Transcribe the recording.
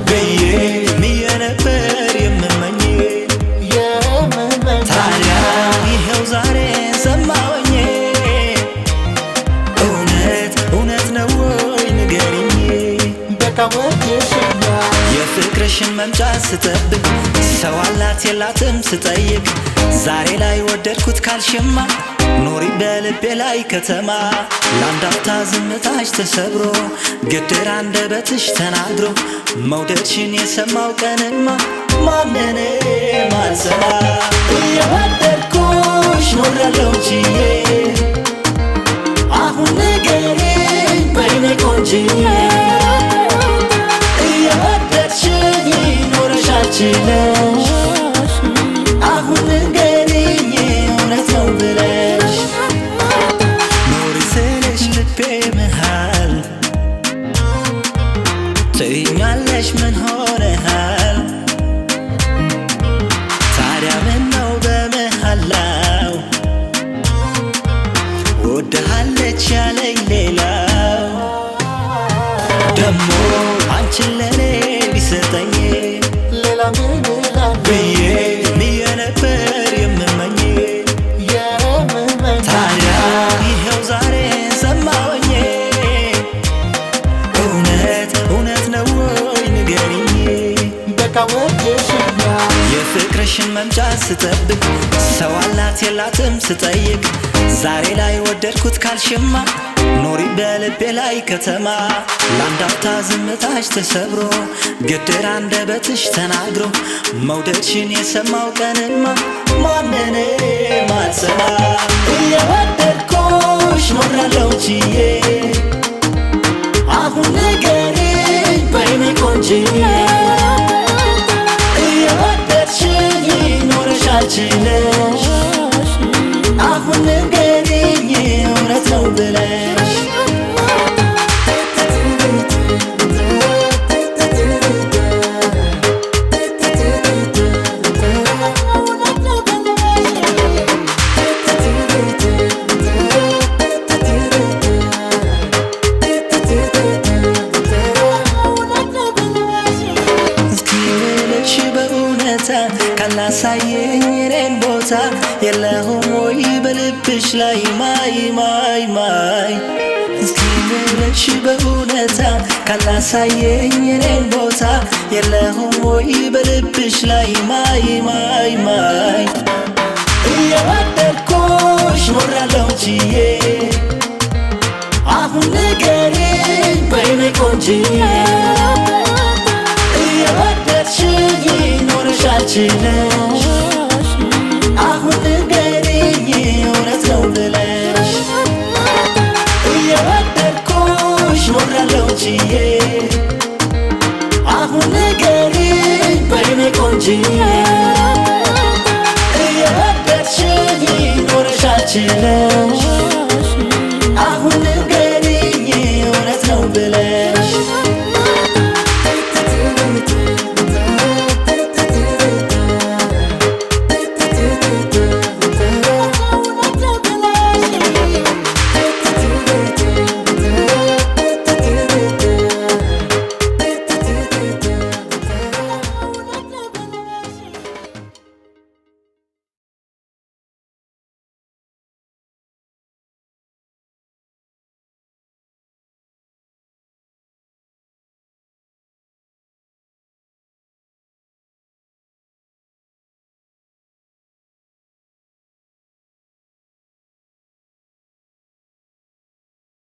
ብዬ ነበር የምመኝ ታዲያ ይኸው ዛሬ ሰማሁኝ እውነት ነው ወይ ንገሪኝ በቃ ወድሽኛ የፍቅርሽን መምጫ ስጠብቅ ሰው አላት የላትም ስጠይቅ ዛሬ ላይ ወደድኩት ካልሽማ ኖሪ በልቤ ላይ ከተማ ለአንድ አፍታ ዝምታሽ ተሰብሮ ግድር አንደበትሽ ተናግሮ መውደድሽን የሰማው ቀንማ ማንንም አልሰማ እየወደድኩሽ ኖራለሁ ችዬ አሁን ንገሪኝ በይኔ ቆንጅዬ እየወደድሽኝ ኖረሻል ችለሽ አሁን ንገሪኝ እውነት ነው ብለሽ ኖሪ ስልሽ ልቤ መሃል ትይኛለሽ ምን ሆነሃል ታዲያ ምነው በመሃላው ወድሃለች ያለኝ ሌላው ደሞ አንቺን ለኔ ቢሰጠኝ ሌላ ምን ብዬ ነበር የምመኝ ታዲያ ይኸው ዛሬ ሰማሁኝ እውነት ነው ወይ ንገሪኝ በቃ ወድሽኛ የፍቅርሽን መምጫ ስጠብቅ ሰው አላት የላትም ስጠይቅ ዛሬ ላይ ወደድኩት ካልሽማ ኖሪ በልቤ ላይ ከተማ ለአንድ አፍታ ዝምታሽ ተሰብሮ ግድር አንደበትሽ ተናግሮ መውደድሽን የሰማው ቀንማ ማንንም አልሰማ እየወደድኩሽ ኖራለሁ ችዬ አሁን ንገሪኝ በይኔ ቆንጅዬ እየወደድሽኝ ኖረሻል ችለሽ አሁን ንገሪኝ እውነት ነው ብለሽ ካላሳየኝ እኔን ቦታ የለሁም ወይ በልብሽ ላይ ማይ እስኪ ምለሽ በእውነታ ካላሳየኝ እኔን ቦታ የለሁም ወይ በልብሽ ላይ ማይ እየወደድኩሽ ኖራለሁ ችዬ አሁን ንገሪኝ በይኔ ቆንጅዬ እየወደድሽኝ ኖረሻል ችለሽ አሁን ንገሪኝ እውነት ነው ብለሽ እየወደድኩሽ ኖራለሁ ችዬ አሁን ንገሪኝ በይኔ ቆንጅዬ